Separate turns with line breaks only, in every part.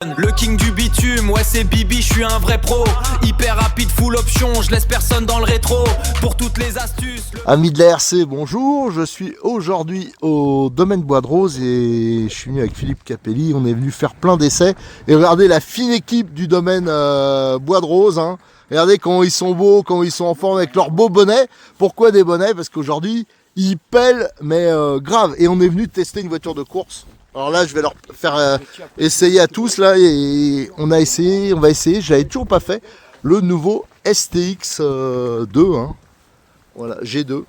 Le king du bitume, ouais c'est Bibi, je suis un vrai pro. Hyper rapide, full option, je laisse personne dans le rétro. Pour toutes les astuces.
Amis de la RC, bonjour. Je suis aujourd'hui au domaine Bois de Rose et je suis venu avec Philippe Capelli. On est venu faire plein d'essais. Et regardez la fine équipe du domaine Bois de Rose. Hein. Regardez comment ils sont beaux, comment ils sont en forme avec leurs beaux bonnets. Pourquoi des bonnets? Parce qu'aujourd'hui, ils pèlent, mais grave. Et on est venu tester une voiture de course. Alors là, je vais leur faire essayer à tous là, et on va essayer. J'avais toujours pas fait le nouveau STX 2, hein. Voilà, G2.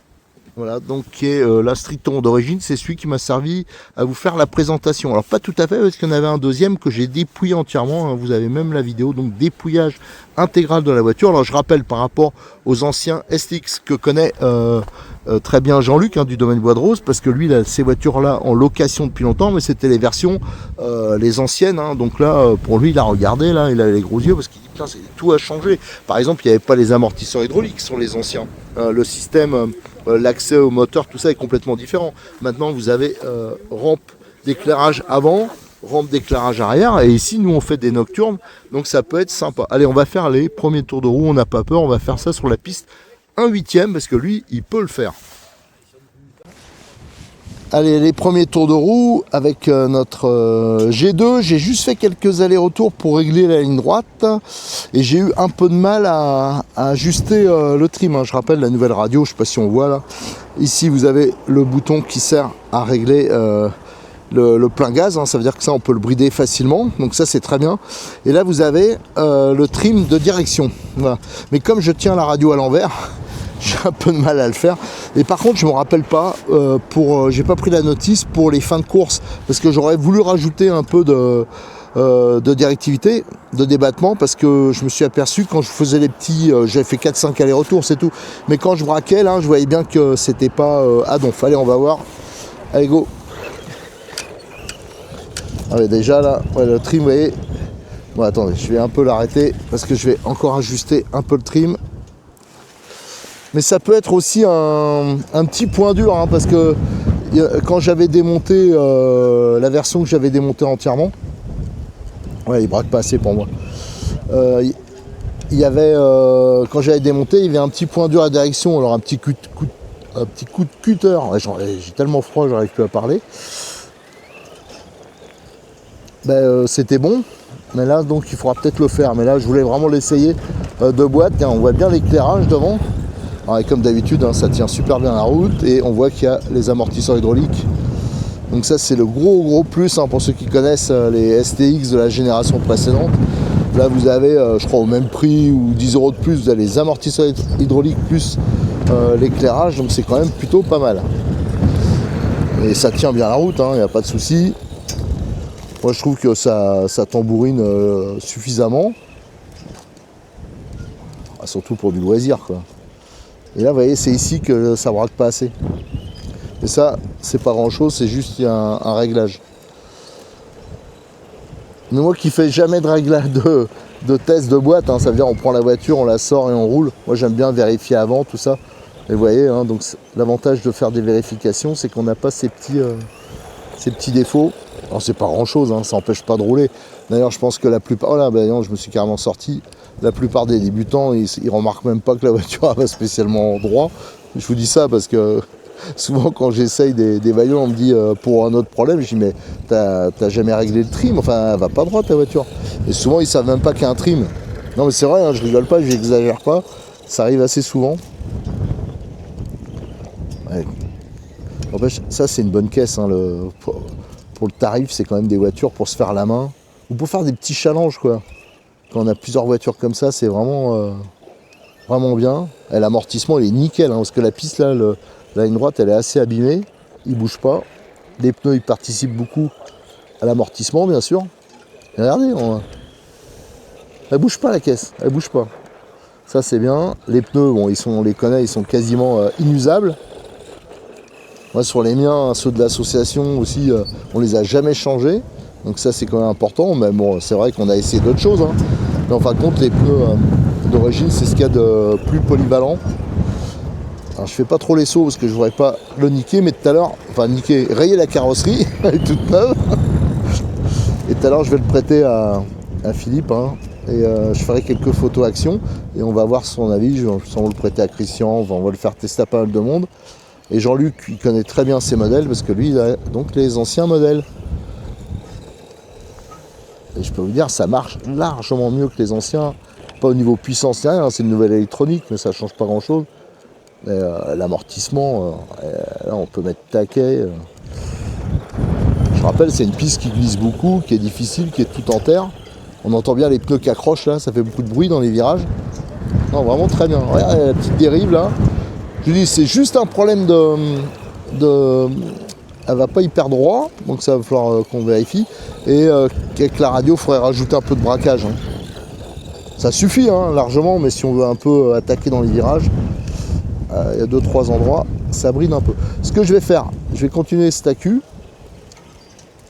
Voilà, donc qui est la Striton d'origine, c'est celui qui m'a servi à vous faire la présentation. Alors pas tout à fait, parce qu'il y en avait un deuxième que j'ai dépouillé entièrement, hein. Vous avez même la vidéo, donc dépouillage intégral de la voiture. Alors je rappelle par rapport aux anciens STX que connaît très bien Jean-Luc, hein, du domaine Bois de Rose, parce que lui il a ces voitures-là en location depuis longtemps, mais c'était les versions les anciennes, hein. Donc là, pour lui, il a regardé, là, il a les gros yeux, parce qu'il dit putain, tout a changé. Par exemple, il n'y avait pas les amortisseurs hydrauliques sur les anciens. Le système, l'accès au moteur, tout ça est complètement différent. Maintenant, vous avez rampe d'éclairage avant, rampe d'éclairage arrière, et ici, nous, on fait des nocturnes, donc ça peut être sympa. Allez, on va faire les premiers tours de roue, on n'a pas peur, on va faire ça sur la piste 1/8, parce que lui, il peut le faire. Allez, les premiers tours de roue avec notre G2. J'ai juste fait quelques allers-retours pour régler la ligne droite et j'ai eu un peu de mal à ajuster le trim, hein. Je rappelle la nouvelle radio, je ne sais pas si on voit là. Ici, vous avez le bouton qui sert à régler le plein gaz, hein. Ça veut dire que ça, on peut le brider facilement. Donc ça, c'est très bien. Et là, vous avez le trim de direction. Voilà. Mais comme je tiens la radio à l'envers, j'ai un peu de mal à le faire. Et par contre, je me rappelle pas, j'ai pas pris la notice pour les fins de course, parce que j'aurais voulu rajouter un peu de directivité, de débattement, parce que je me suis aperçu quand je faisais les petits, j'avais fait 4-5 allers-retours, c'est tout. Mais quand je braquais, là, je voyais bien que c'était pas à donf. Allez, on va voir. Allez, go. Allez, déjà là, ouais, le trim, vous voyez. Bon, attendez, je vais un peu l'arrêter, parce que je vais encore ajuster un peu le trim. Mais ça peut être aussi un petit point dur, hein, parce que quand j'avais démonté la version que j'avais démontée entièrement, ouais, il braque pas assez pour moi. Il y avait, quand j'avais démonté, il y avait un petit point dur à direction, alors un petit coup de cutter. Ouais, j'ai tellement froid, j'arrive plus à parler. C'était bon, mais là donc il faudra peut-être le faire. Mais là, je voulais vraiment l'essayer de boîte. Tiens, on voit bien l'éclairage devant. Alors, et comme d'habitude, hein, ça tient super bien la route et on voit qu'il y a les amortisseurs hydrauliques. Donc ça, c'est le gros plus, hein, pour ceux qui connaissent les STX de la génération précédente. Là, vous avez, je crois, au même prix ou 10 € de plus, vous avez les amortisseurs hydrauliques plus l'éclairage. Donc c'est quand même plutôt pas mal. Et ça tient bien la route, il n'y a pas de souci. Moi, je trouve que ça tambourine suffisamment. Ah, surtout pour du loisir, quoi. Et là, vous voyez, c'est ici que ça braque pas assez. Et ça, c'est pas grand chose, c'est juste un réglage. Mais moi qui fais jamais de réglage de test de boîte, hein, ça veut dire on prend la voiture, on la sort et on roule. Moi, j'aime bien vérifier avant tout ça. Et vous voyez, hein, donc l'avantage de faire des vérifications, c'est qu'on n'a pas ces petits défauts. Alors, c'est pas grand chose, hein, ça n'empêche pas de rouler. D'ailleurs, je pense que la plupart. Oh là, non, je me suis carrément sorti. La plupart des débutants, ils remarquent même pas que la voiture va spécialement droit. Je vous dis ça parce que souvent quand j'essaye des vaillants, on me dit pour un autre problème, je dis mais t'as jamais réglé le trim, enfin elle va pas droite ta voiture. Et souvent ils savent même pas qu'il y a un trim. Non mais c'est vrai, hein, je rigole pas, je n'exagère pas, ça arrive assez souvent. Ouais. En fait, ça c'est une bonne caisse, hein, pour le tarif, c'est quand même des voitures pour se faire la main. Ou pour faire des petits challenges quoi. Quand on a plusieurs voitures comme ça, c'est vraiment bien. Et l'amortissement, il est nickel, hein, parce que la piste, là, la ligne droite, elle est assez abîmée. Il ne bouge pas. Les pneus, ils participent beaucoup à l'amortissement, bien sûr. Et regardez, elle ne bouge pas, la caisse. Elle ne bouge pas. Ça, c'est bien. Les pneus, bon, on les connaît, ils sont quasiment inusables. Moi, sur les miens, ceux de l'association aussi, on les a jamais changés. Donc ça, c'est quand même important. Mais bon, c'est vrai qu'on a essayé d'autres choses, hein. Mais en fin de compte, les pneus d'origine, c'est ce qu'il y a de plus polyvalent. Alors, je fais pas trop les sauts parce que je voudrais pas le niquer, mais tout à l'heure, rayer la carrosserie, elle est toute neuve. Et tout à l'heure je vais le prêter à Philippe, hein, et je ferai quelques photos action et on va voir son avis. On va le prêter à Christian, on va le faire tester à pas mal de monde. Et Jean-Luc, il connaît très bien ces modèles parce que lui il a donc les anciens modèles. Et je peux vous dire, ça marche largement mieux que les anciens. Pas au niveau puissance, rien, c'est une nouvelle électronique, mais ça change pas grand chose. L'amortissement, là on peut mettre taquet. Je rappelle, c'est une piste qui glisse beaucoup, qui est difficile, qui est tout en terre. On entend bien les pneus qui accrochent là, ça fait beaucoup de bruit dans les virages. Non, vraiment très bien. Regarde la petite dérive là. Je dis, c'est juste un problème de... Elle va pas hyper droit, donc ça va falloir qu'on vérifie. Et qu'avec la radio, il faudrait rajouter un peu de braquage. Hein. Ça suffit hein, largement, mais si on veut un peu attaquer dans les virages, il y a 2-3 endroits, ça bride un peu. Ce que je vais faire, je vais continuer cet accu.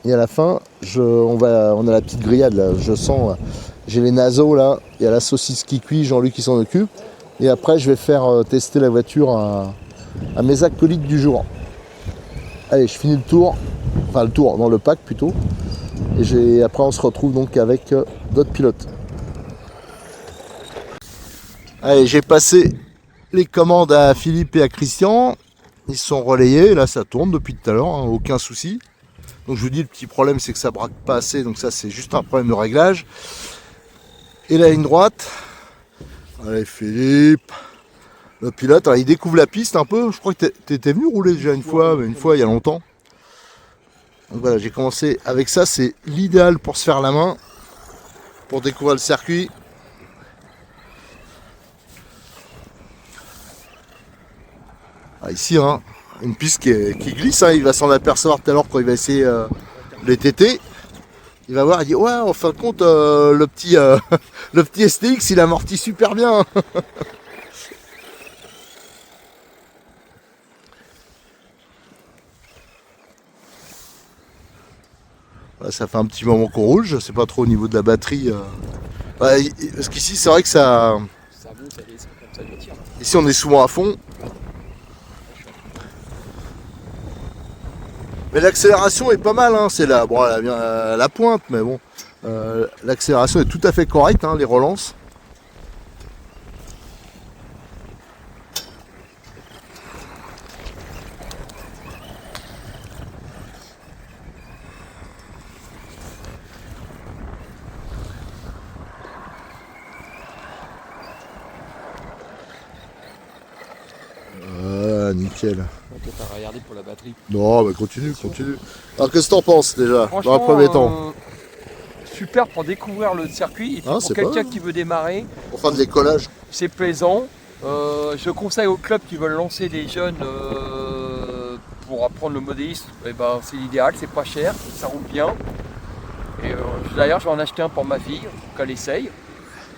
Et à la fin, on a la petite grillade là, je sens, j'ai les naseaux là, il y a la saucisse qui cuit, Jean-Luc qui s'en occupe. Et après, je vais faire tester la voiture à mes acolytes du jour. Allez, je finis le tour, enfin le tour dans le pack plutôt. Et après, on se retrouve donc avec d'autres pilotes. Allez, j'ai passé les commandes à Philippe et à Christian. Ils sont relayés, là ça tourne depuis tout à l'heure, hein, aucun souci. Donc je vous dis, le petit problème c'est que ça braque pas assez, donc ça c'est juste un problème de réglage. Et la ligne droite. Allez Philippe, le pilote, alors, il découvre la piste un peu. Je crois que tu étais venu rouler déjà une fois, mais une fois il y a longtemps. Donc voilà, j'ai commencé avec ça, c'est l'idéal pour se faire la main, pour découvrir le circuit. Ah, ici, hein, une piste qui glisse, hein, il va s'en apercevoir tout à l'heure quand il va essayer les TT. Il va voir, il dit ouais, en fin de compte, le petit STX il amortit super bien. Voilà, ça fait un petit moment qu'on roule, je sais pas trop au niveau de la batterie. Parce qu'ici c'est vrai que ça monte, ça descend comme ça, je tire. Ici on est souvent à fond. Mais l'accélération est pas mal, hein. C'est la pointe, mais bon, l'accélération est tout à fait correcte, hein, les relances. Nickel.
Ok, t'as regardé pour la batterie.
Non, mais continue. Alors qu'est-ce que t'en penses déjà, dans un premier temps?
Super pour découvrir le circuit. Et puis pour quelqu'un qui veut démarrer.
Pour faire de l'écolage.
C'est plaisant. Je conseille aux clubs qui veulent lancer des jeunes pour apprendre le modélisme. Eh ben, c'est l'idéal, c'est pas cher, ça roule bien. D'ailleurs, je vais en acheter un pour ma fille, pour qu'elle essaye.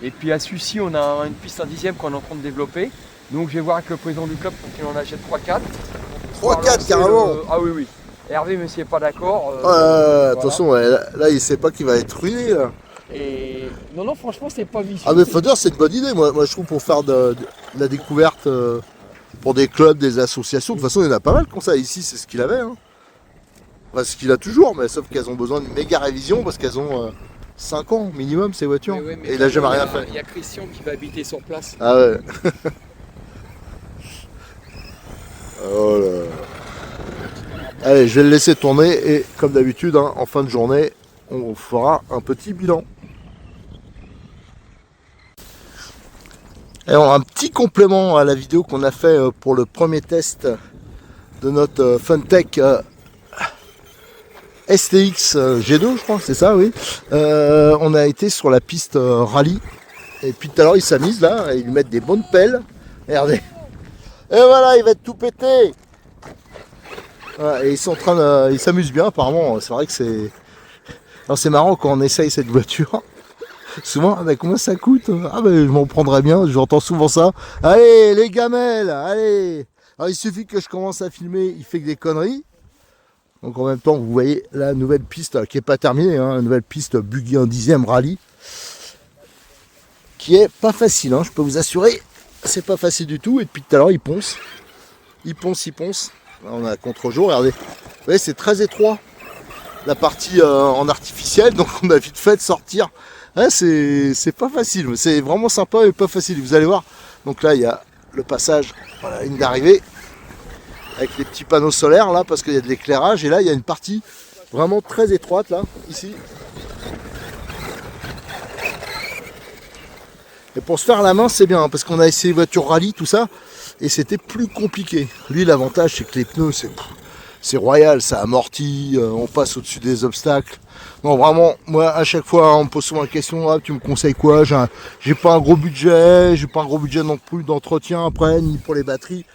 Et puis à Sucy, on a une piste 1/10 qu'on est en train de développer. Donc je vais voir avec le président du club pour qu'il en achète 3-4.
3-4 carrément.
Ah oui. Hervé, mais s'il n'est pas d'accord.
De toute façon, là, il sait pas qu'il va être ruiné. Là.
Et... Non, franchement, c'est pas vicieux.
Ah, mais faut dire, c'est une bonne idée. Moi, je trouve pour faire de la découverte pour des clubs, des associations. De toute façon, il y en a pas mal comme ça. Ici, c'est ce qu'il avait. Hein. Enfin, ce qu'il a toujours, mais sauf qu'elles ont besoin d'une méga révision parce qu'elles ont 5 ans minimum, ces voitures. Mais et il n'a jamais rien fait.
Il y a Christian qui va habiter sur place.
Ah ouais. Oh là. Allez, je vais le laisser tourner et comme d'habitude, hein, en fin de journée, on fera un petit bilan. Alors un petit complément à la vidéo qu'on a fait pour le premier test de notre Funtech STX G2, je crois, c'est ça, oui. On a été sur la piste rallye et puis tout à l'heure ils s'amusent là, ils lui mettent des bonnes pelles. Regardez. Et voilà, il va être tout pété. Voilà, et ils sont en train de... Ils s'amusent bien apparemment. C'est vrai que c'est... Alors c'est marrant quand on essaye cette voiture. Souvent, ah ben, combien ça coûte? Ah ben je m'en prendrais bien, j'entends souvent ça. Allez les gamelles, allez. Alors il suffit que je commence à filmer, il fait que des conneries. Donc en même temps, vous voyez la nouvelle piste qui n'est pas terminée, hein, la nouvelle piste Buggy 1/10 rallye. Qui est pas facile, hein, je peux vous assurer. C'est pas facile du tout, et depuis tout à l'heure il ponce. Il ponce. Là, on a contre-jour, regardez. Vous voyez, c'est très étroit. la partie en artificiel, donc on a vite fait de sortir. Ouais, c'est pas facile, c'est vraiment sympa et pas facile, vous allez voir. Donc là il y a le passage, voilà, la ligne d'arrivée, avec les petits panneaux solaires là, parce qu'il y a de l'éclairage, et là il y a une partie vraiment très étroite là, ici. Et pour se faire la main c'est bien, hein, parce qu'on a essayé voiture rallye, tout ça, et c'était plus compliqué. Lui l'avantage c'est que les pneus c'est royal, ça amortit, on passe au-dessus des obstacles. Non vraiment, moi à chaque fois on me pose souvent la question, ah, tu me conseilles quoi? J'ai pas un gros budget, non plus d'entretien après, ni pour les batteries.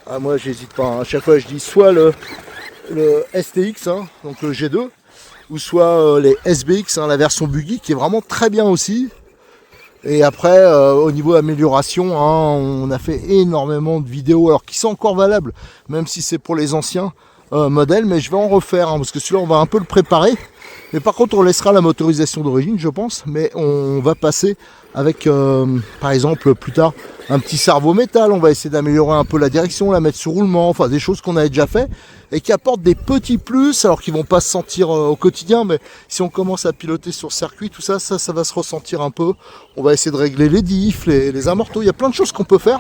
Ah, moi j'hésite pas, hein. À chaque fois je dis soit le STX, hein, donc le G2, ou soit les SBX, hein, la version buggy qui est vraiment très bien aussi. Et après au niveau amélioration, hein, on a fait énormément de vidéos, alors qui sont encore valables, même si c'est pour les anciens modèles, mais je vais en refaire, hein, parce que celui-là on va un peu le préparer. Mais par contre on laissera la motorisation d'origine je pense, mais on va passer avec par exemple plus tard un petit cerveau métal, on va essayer d'améliorer un peu la direction, la mettre sur roulement, enfin des choses qu'on avait déjà fait et qui apportent des petits plus, alors qu'ils vont pas se sentir au quotidien, mais si on commence à piloter sur circuit, tout ça, ça va se ressentir un peu. On va essayer de régler les diffs, les amortos, il y a plein de choses qu'on peut faire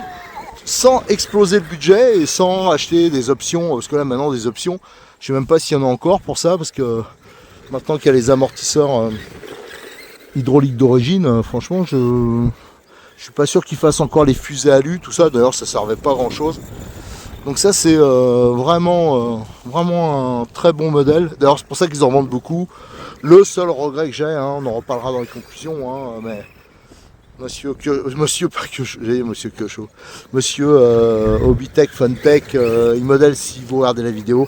sans exploser le budget et sans acheter des options, parce que là maintenant des options, je sais même pas s'il y en a encore pour ça, parce que maintenant qu'il y a les amortisseurs hydrauliques d'origine, franchement je suis pas sûr qu'ils fassent encore les fusées alu, tout ça, d'ailleurs ça servait pas à grand chose. Donc ça c'est vraiment un très bon modèle, d'ailleurs c'est pour ça qu'ils en vendent beaucoup. Le seul regret que j'ai, hein, on en reparlera dans les conclusions, hein, mais Monsieur Hobbytech, Funtech, Immodel, si vous regardez la vidéo,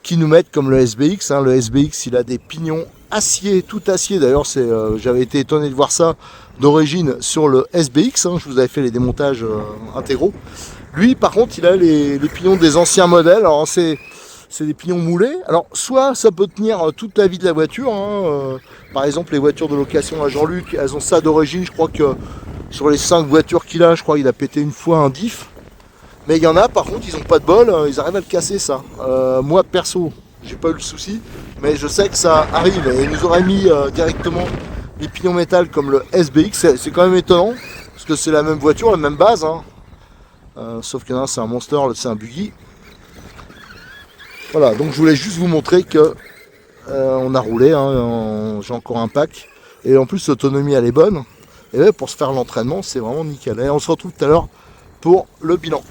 qui nous mettent comme le SBX, hein. Le SBX il a des pignons acier, tout acier, d'ailleurs j'avais été étonné de voir ça d'origine sur le SBX, hein. Je vous avais fait les démontages intégraux. Lui par contre il a les pignons des anciens modèles, alors c'est des pignons moulés, alors soit ça peut tenir toute la vie de la voiture, hein. Par exemple les voitures de location à Jean-Luc, elles ont ça d'origine, je crois que sur les 5 voitures qu'il a, je crois qu'il a pété une fois un diff. Mais il y en a par contre, ils n'ont pas de bol, ils arrivent à le casser ça. Moi perso, j'ai pas eu le souci, mais je sais que ça arrive. Et ils nous auraient mis directement les pignons métal comme le SBX, c'est quand même étonnant, parce que c'est la même voiture, la même base, hein. Sauf qu'il y en a un c'est un monster, l'autre c'est un buggy. Voilà, donc je voulais juste vous montrer que on a roulé, hein, j'ai encore un pack. Et en plus l'autonomie elle est bonne. Et là, pour se faire l'entraînement, c'est vraiment nickel. Et on se retrouve tout à l'heure pour le bilan.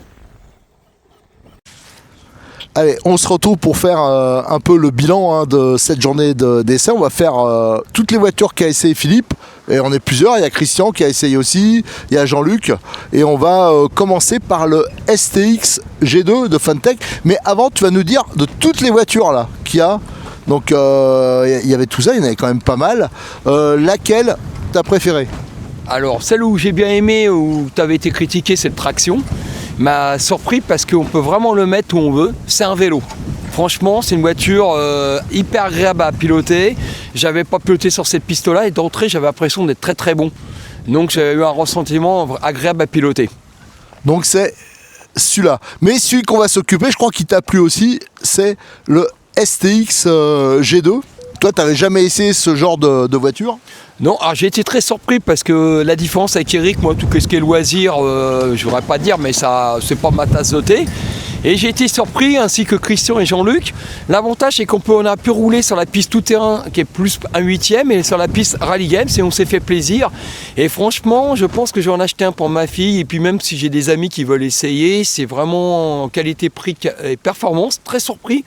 Allez, on se retrouve pour faire un peu le bilan, hein, de cette journée d'essai. On va faire toutes les voitures qu'a essayé Philippe. Et on est plusieurs, il y a Christian qui a essayé aussi, il y a Jean-Luc. Et on va commencer par le STX G2 de Funtech. Mais avant, tu vas nous dire de toutes les voitures là qu'il y a. Donc il y avait tout ça, il y en avait quand même pas mal. Laquelle t'as préférée?
Alors celle où j'ai bien aimé, où tu avais été critiqué, c'est le traction. M'a surpris parce qu'on peut vraiment le mettre où on veut, c'est un vélo. Franchement, c'est une voiture hyper agréable à piloter. J'avais pas piloté sur cette piste-là et d'entrée, j'avais l'impression d'être très très bon. Donc j'ai eu un ressentiment agréable à piloter.
Donc c'est celui-là. Mais celui qu'on va s'occuper, je crois qu'il t'a plu aussi, c'est le STX G2. Toi, t'avais jamais essayé ce genre de voiture?
Non, alors j'ai été très surpris parce que la différence avec Eric, moi tout ce qui est loisir, je voudrais pas dire, mais ça c'est pas ma tasse de thé. Et j'ai été surpris, ainsi que Christian et Jean-Luc. L'avantage c'est on a pu rouler sur la piste tout-terrain qui est plus un 8e et sur la piste Rally Games et on s'est fait plaisir. Et franchement, je pense que je vais en acheter un pour ma fille. Et puis même si j'ai des amis qui veulent essayer, c'est vraiment qualité-prix et performance, très surpris.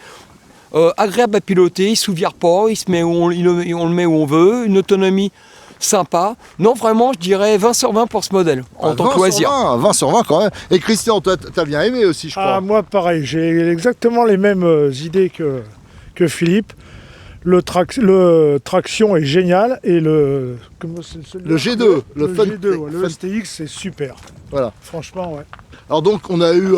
Agréable à piloter, il se souvient pas, on le met où on veut, une autonomie sympa. Non, vraiment, je dirais 20 sur 20 pour ce modèle, en tant que loisir.
20 sur 20 quand même. Et Christian, toi, t'as bien aimé aussi, je crois.
Ah, moi, pareil, j'ai exactement les mêmes idées que Philippe. Le traction est génial et le
G2,
le G2, le STX, c'est super.
Voilà.
Franchement, ouais.
Alors donc on a eu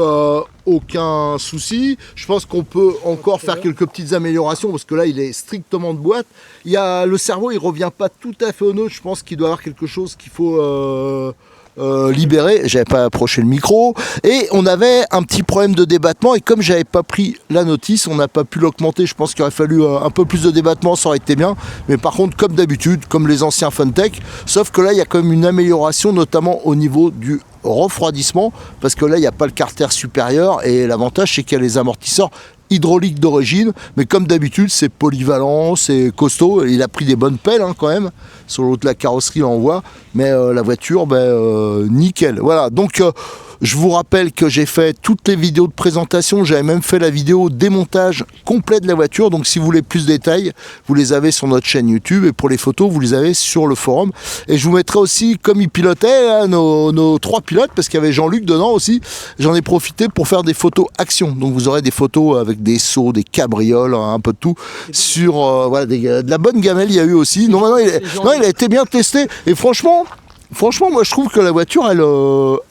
aucun souci. Je pense qu'on peut encore faire quelques petites améliorations parce que là il est strictement de boîte. Il y a le cerveau, il revient pas tout à fait au nœud. Je pense qu'il doit y avoir quelque chose qu'il faut libéré, j'avais pas approché le micro, et on avait un petit problème de débattement, et comme j'avais pas pris la notice, on n'a pas pu l'augmenter. Je pense qu'il aurait fallu un peu plus de débattement, ça aurait été bien, mais par contre, comme d'habitude, comme les anciens Funtech, sauf que là, il y a quand même une amélioration, notamment au niveau du refroidissement, parce que là, il n'y a pas le carter supérieur, et l'avantage, c'est qu'il y a les amortisseurs hydraulique d'origine, mais comme d'habitude c'est polyvalent, c'est costaud, il a pris des bonnes pelles quand même, sur l'autre la carrosserie on voit, mais la voiture nickel. Voilà, donc je vous rappelle que j'ai fait toutes les vidéos de présentation, j'avais même fait la vidéo démontage complet de la voiture, donc si vous voulez plus de détails, vous les avez sur notre chaîne YouTube, et pour les photos, vous les avez sur le forum. Et je vous mettrai aussi, comme ils pilotaient, nos 3 pilotes, parce qu'il y avait Jean-Luc dedans aussi, j'en ai profité pour faire des photos action, donc vous aurez des photos avec des sauts, des cabrioles, un peu de tout, sur voilà, de la bonne gamelle il y a eu aussi. Non, il a été bien testé, et franchement, moi je trouve que la voiture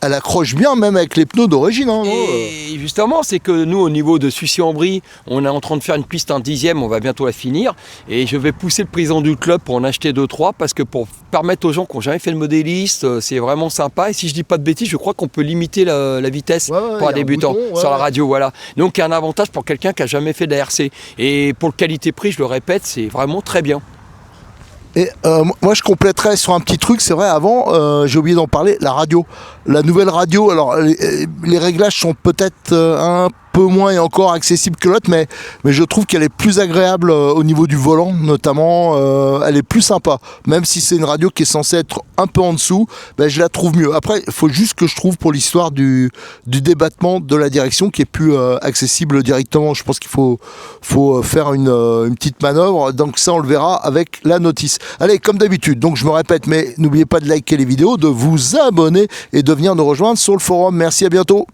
elle accroche bien, même avec les pneus d'origine.
Et justement, c'est que nous, au niveau de Sucy-en-Brie, on est en train de faire une piste en 10e, on va bientôt la finir. Et je vais pousser le président du club pour en acheter 2-3, parce que pour permettre aux gens qui n'ont jamais fait le modéliste, c'est vraiment sympa. Et si je dis pas de bêtises, je crois qu'on peut limiter la vitesse pour un débutant sur la radio. Voilà. Donc il y a un avantage pour quelqu'un qui n'a jamais fait d'ARC. Et pour le qualité-prix, je le répète, c'est vraiment très bien.
Et moi je compléterais sur un petit truc, c'est vrai, avant j'ai oublié d'en parler, la radio, la nouvelle radio. Alors les réglages sont peut-être un peu moins et encore accessible que l'autre, mais je trouve qu'elle est plus agréable au niveau du volant notamment, elle est plus sympa, même si c'est une radio qui est censée être un peu en dessous, je la trouve mieux. Après il faut juste que je trouve pour l'histoire du débattement de la direction qui est plus accessible directement. Je pense qu'il faut faire une petite manœuvre, donc ça on le verra avec la notice. Allez, comme d'habitude, donc je me répète, mais n'oubliez pas de liker les vidéos, de vous abonner et de venir nous rejoindre sur le forum. Merci, à bientôt.